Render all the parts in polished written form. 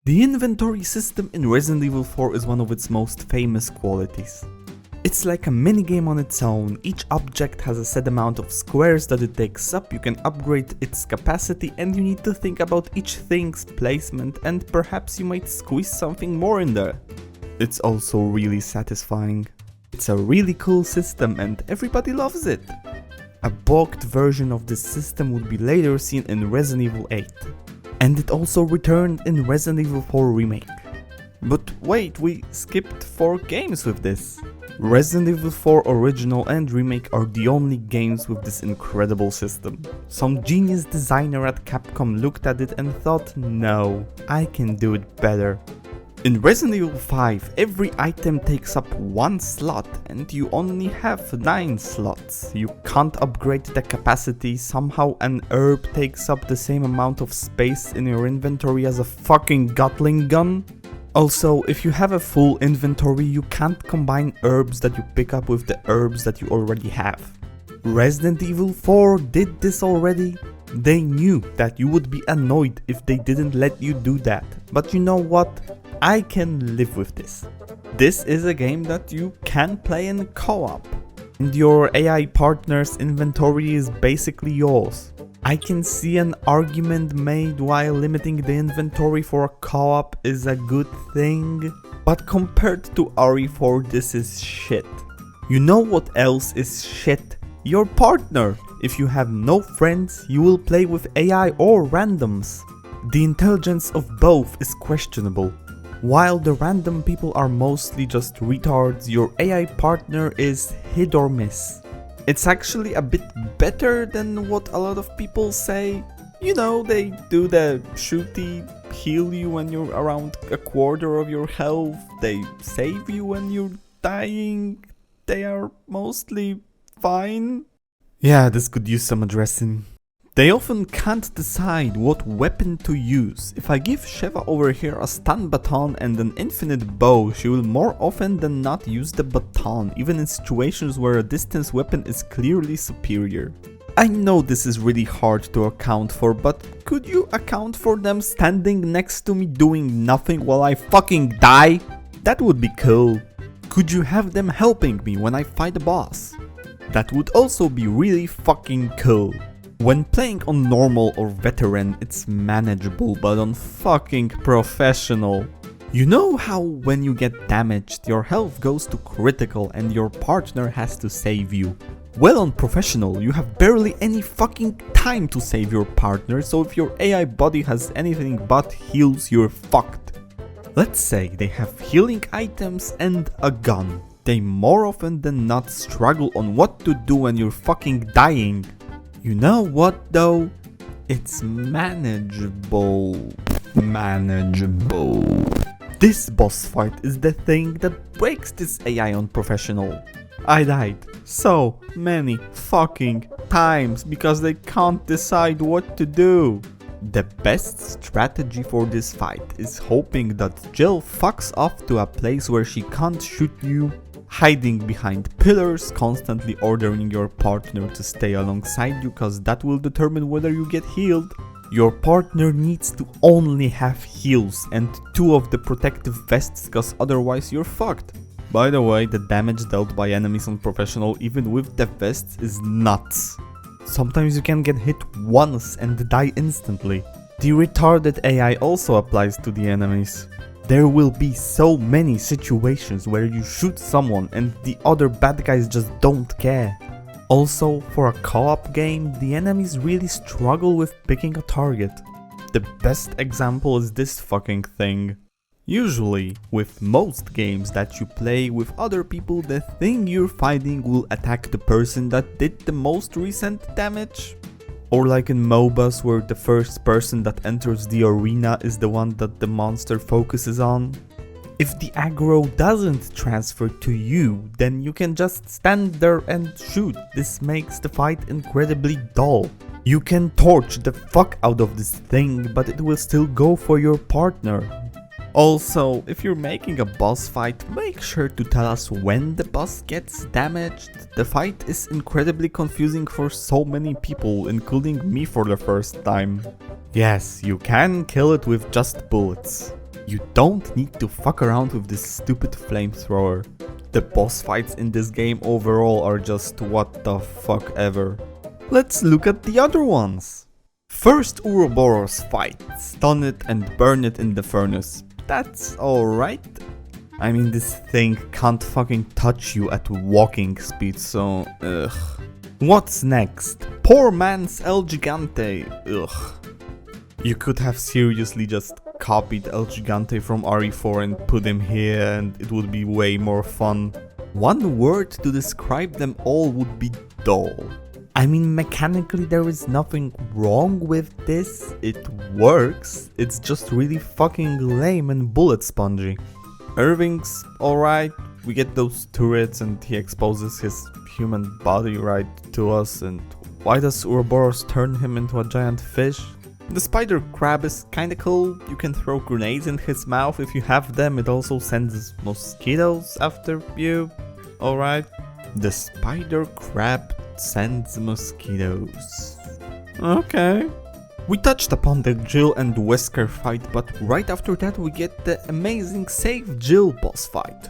The inventory system in Resident Evil 4 is one of its most famous qualities. It's like a minigame on its own. Each object has a set amount of squares that it takes up, you can upgrade its capacity, and you need to think about each thing's placement, and perhaps you might squeeze something more in there. It's also really satisfying. It's a really cool system and everybody loves it. A bulked version of this system would be later seen in Resident Evil 8. And it also returned in Resident Evil 4 Remake. But wait, we skipped 4 games with this. Resident Evil 4 Original and Remake are the only games with this incredible system. Some genius designer at Capcom looked at it and thought, no, I can do it better. In Resident Evil 5, every item takes up 1 slot and you only have 9 slots. You can't upgrade the capacity, somehow an herb takes up the same amount of space in your inventory as a fucking Gatling gun. Also, if you have a full inventory, you can't combine herbs that you pick up with the herbs that you already have. Resident Evil 4 did this already. They knew that you would be annoyed if they didn't let you do that. But you know what? I can live with this. This is a game that you can play in co-op. And your AI partner's inventory is basically yours. I can see an argument made why limiting the inventory for a co-op is a good thing. But compared to RE4, this is shit. You know what else is shit? Your partner. If you have no friends, you will play with AI or randoms. The intelligence of both is questionable. While the random people are mostly just retards, your AI partner is hit or miss. It's actually a bit better than what a lot of people say. You know, they do the shooty, heal you when you're around a quarter of your health, they save you when you're dying, they are mostly fine. Yeah, this could use some addressing. They often can't decide what weapon to use. If I give Sheva over here a stun baton and an infinite bow, she will more often than not use the baton, even in situations where a distance weapon is clearly superior. I know this is really hard to account for, but could you account for them standing next to me doing nothing while I fucking die? That would be cool. Could you have them helping me when I fight a boss? That would also be really fucking cool. When playing on normal or veteran, it's manageable, but on fucking professional. You know how when you get damaged, your health goes to critical and your partner has to save you? Well, on professional, you have barely any fucking time to save your partner, so if your AI body has anything but heals, you're fucked. Let's say they have healing items and a gun. They more often than not struggle on what to do when you're fucking dying. You know what though? It's manageable. This boss fight is the thing that breaks this AI on professional. I died so many fucking times because they can't decide what to do. The best strategy for this fight is hoping that Jill fucks off to a place where she can't shoot you, hiding behind pillars, constantly ordering your partner to stay alongside you cause that will determine whether you get healed. Your partner needs to only have heals and 2 of the protective vests cause otherwise you're fucked. By the way, the damage dealt by enemies on professional even with the vests is nuts. Sometimes you can get hit once and die instantly. The retarded AI also applies to the enemies. There will be so many situations where you shoot someone and the other bad guys just don't care. Also, for a co-op game, the enemies really struggle with picking a target. The best example is this fucking thing. Usually, with most games that you play with other people, the thing you're fighting will attack the person that did the most recent damage. Or like in MOBAs where the first person that enters the arena is the one that the monster focuses on. If the aggro doesn't transfer to you, then you can just stand there and shoot. This makes the fight incredibly dull. You can torch the fuck out of this thing, but it will still go for your partner. Also, if you're making a boss fight, make sure to tell us when the boss gets damaged. The fight is incredibly confusing for so many people, including me for the first time. Yes, you can kill it with just bullets. You don't need to fuck around with this stupid flamethrower. The boss fights in this game overall are just what the fuck ever. Let's look at the other ones. First Ouroboros fight, stun it and burn it in the furnace. That's alright. I mean, this thing can't fucking touch you at walking speed, so ugh. What's next? Poor man's El Gigante, ugh. You could have seriously just copied El Gigante from RE4 and put him here and it would be way more fun. One word to describe them all would be dull. I mean, mechanically there is nothing wrong with this, it works, it's just really fucking lame and bullet spongy. Irving's alright, we get those turrets and he exposes his human body right to us, and why does Ouroboros turn him into a giant fish? The spider crab is kinda cool, you can throw grenades in his mouth if you have them, it also sends mosquitoes after you, alright. The spider crab sends mosquitoes. Okay. We touched upon the Jill and Wesker fight, but right after that we get the amazing Save Jill boss fight.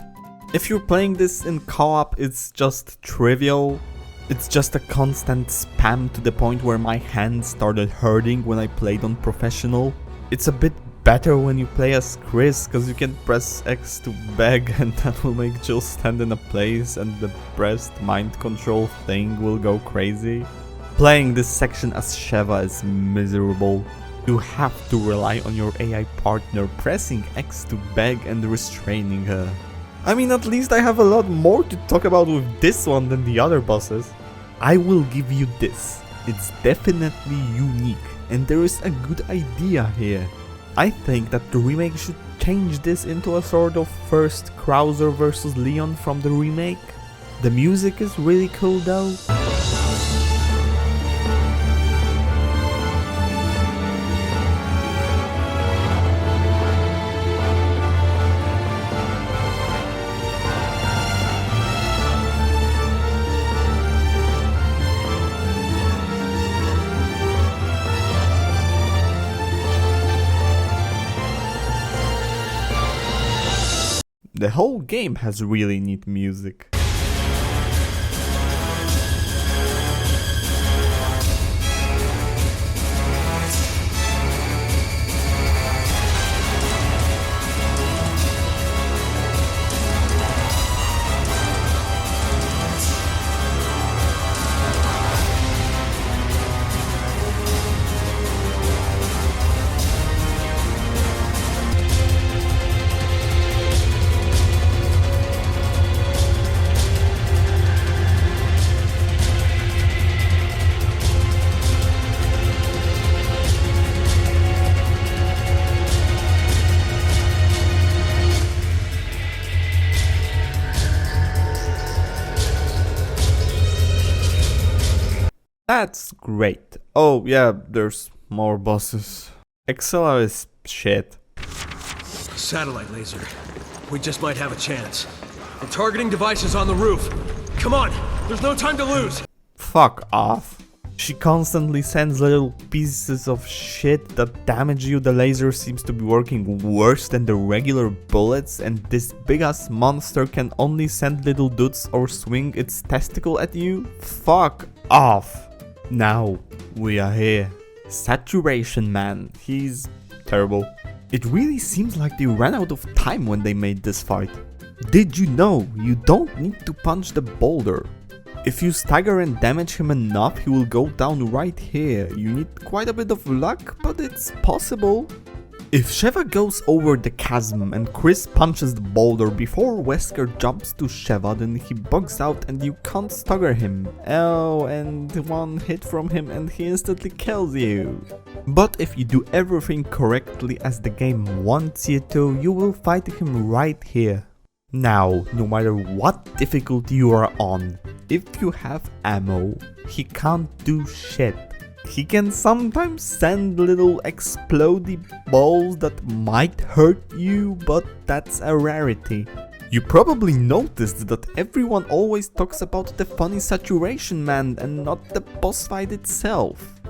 If you're playing this in co-op, it's just trivial. It's just a constant spam to the point where my hands started hurting when I played on professional. It's a bit better when you play as Chris, cause you can press X to beg and that will make Jill stand in a place and the breast mind control thing will go crazy. Playing this section as Sheva is miserable. You have to rely on your AI partner pressing X to beg and restraining her. I mean, at least I have a lot more to talk about with this one than the other bosses. I will give you this. It's definitely unique and there is a good idea here. I think that the remake should change this into a sort of first Krauser vs Leon from the remake. The music is really cool though. The whole game has really neat music. That's great. Oh yeah, there's more bosses. Excella is shit. Satellite laser. We just might have a chance. The targeting device is on the roof. Come on, there's no time to lose. Fuck off. She constantly sends little pieces of shit that damage you. The laser seems to be working worse than the regular bullets, and this big ass monster can only send little dudes or swing its testicle at you. Fuck off. Now we are here. Saturation Man, he's terrible. It really seems like they ran out of time when they made this fight. Did you know you don't need to punch the boulder? If you stagger and damage him enough, he will go down right here. You need quite a bit of luck, but it's possible. If Sheva goes over the chasm and Chris punches the boulder before Wesker jumps to Sheva, then he bugs out and you can't stagger him. Oh, and one hit from him and he instantly kills you. But if you do everything correctly as the game wants you to, you will fight him right here. Now, no matter what difficulty you are on, if you have ammo, he can't do shit. He can sometimes send little explodey balls that might hurt you, but that's a rarity. You probably noticed that everyone always talks about the funny saturation man and not the boss fight itself.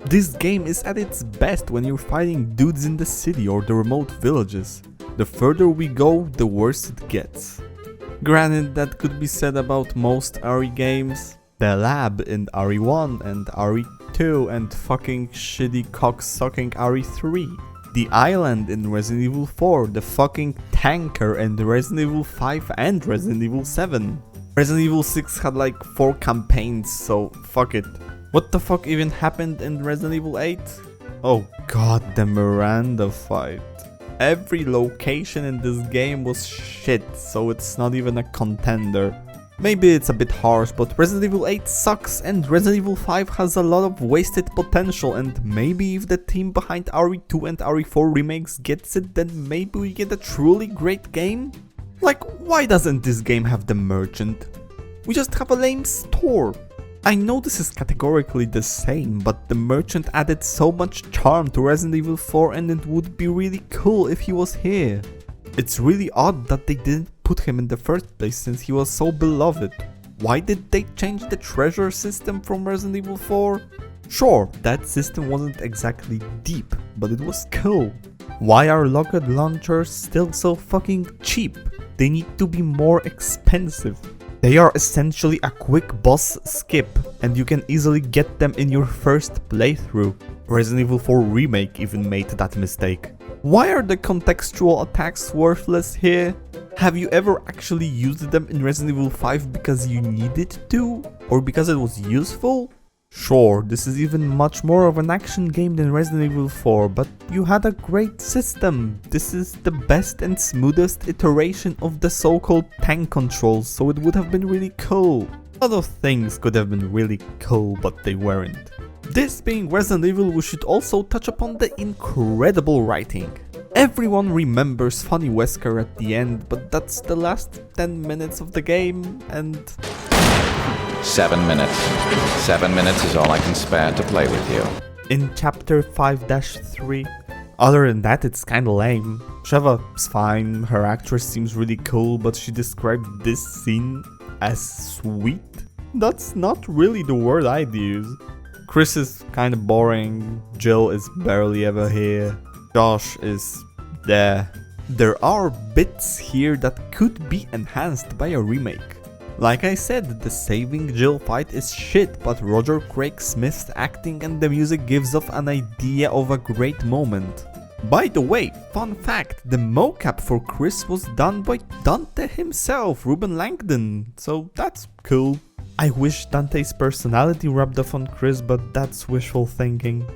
This game is at its best when you're fighting dudes in the city or the remote villages. The further we go, the worse it gets. Granted, that could be said about most RE games. The lab in RE1 and RE2 and fucking shitty cock-sucking RE3. The island in Resident Evil 4, the fucking tanker in Resident Evil 5 and Resident Evil 7. Resident Evil 6 had like 4 campaigns, so fuck it. What the fuck even happened in Resident Evil 8? Oh god, the Miranda fight. Every location in this game was shit, so it's not even a contender. Maybe it's a bit harsh, but Resident Evil 8 sucks and Resident Evil 5 has a lot of wasted potential, and maybe if the team behind RE2 and RE4 remakes gets it, then maybe we get a truly great game? Like, why doesn't this game have the merchant? We just have a lame store. I know this is categorically the same, but the merchant added so much charm to Resident Evil 4 and it would be really cool if he was here. It's really odd that they didn't put him in the first place since he was so beloved. Why did they change the treasure system from Resident Evil 4? Sure, that system wasn't exactly deep, but it was cool. Why are rocket launchers still so fucking cheap? They need to be more expensive. They are essentially a quick boss skip, and you can easily get them in your first playthrough. Resident Evil 4 Remake even made that mistake. Why are the contextual attacks worthless here? Have you ever actually used them in Resident Evil 5 because you needed to? Or because it was useful? Sure, this is even much more of an action game than Resident Evil 4, but you had a great system. This is the best and smoothest iteration of the so-called tank controls, so it would have been really cool. A lot of things could have been really cool, but they weren't. This being Resident Evil, we should also touch upon the incredible writing. Everyone remembers funny Wesker at the end, but that's the last 10 minutes of the game, and... 7 minutes. 7 minutes is all I can spare to play with you. In chapter 5-3. Other than that, it's kinda lame. Sheva's fine, her actress seems really cool, but she described this scene as sweet? That's not really the word I'd use. Chris is kinda boring, Jill is barely ever here, Josh is there. There are bits here that could be enhanced by a remake. Like I said, the saving Jill fight is shit, but Roger Craig Smith's acting and the music gives off an idea of a great moment. By the way, fun fact, the mocap for Chris was done by Dante himself, Ruben Langdon, so that's cool. I wish Dante's personality rubbed off on Chris, but that's wishful thinking.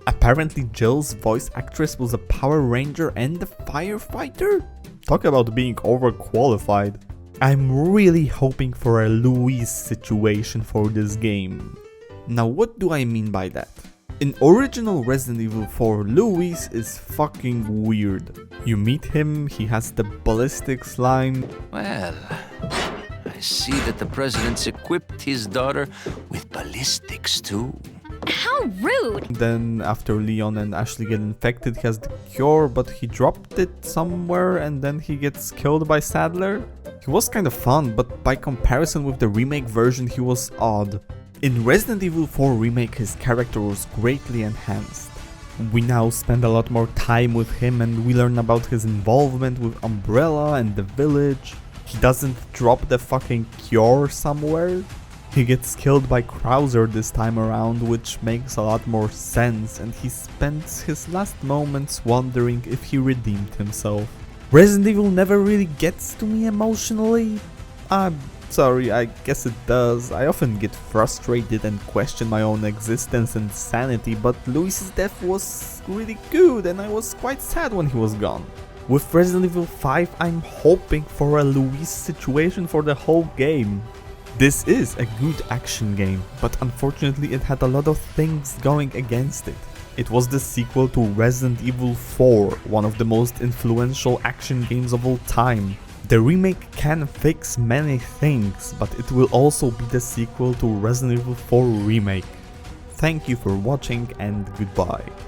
Apparently Jill's voice actress was a Power Ranger and a firefighter? Talk about being overqualified. I'm really hoping for a Louise situation for this game. Now what do I mean by that? In original Resident Evil 4, Louise is fucking weird. You meet him, he has the ballistics line. Well, I see that the president's equipped his daughter with ballistics too. How rude! Then after Leon and Ashley get infected, he has the cure, but he dropped it somewhere and then he gets killed by Sadler. He was kinda fun, but by comparison with the remake version, he was odd. In Resident Evil 4 Remake, his character was greatly enhanced. We now spend a lot more time with him and we learn about his involvement with Umbrella and the village. He doesn't drop the fucking cure somewhere. He gets killed by Krauser this time around, which makes a lot more sense, and he spends his last moments wondering if he redeemed himself. Resident Evil never really gets to me emotionally. I'm sorry, I guess it does. I often get frustrated and question my own existence and sanity, but Luis's death was really good and I was quite sad when he was gone. With Resident Evil 5, I'm hoping for a Luis situation for the whole game. This is a good action game, but unfortunately it had a lot of things going against it. It was the sequel to Resident Evil 4, one of the most influential action games of all time. The remake can fix many things, but it will also be the sequel to Resident Evil 4 Remake. Thank you for watching and goodbye.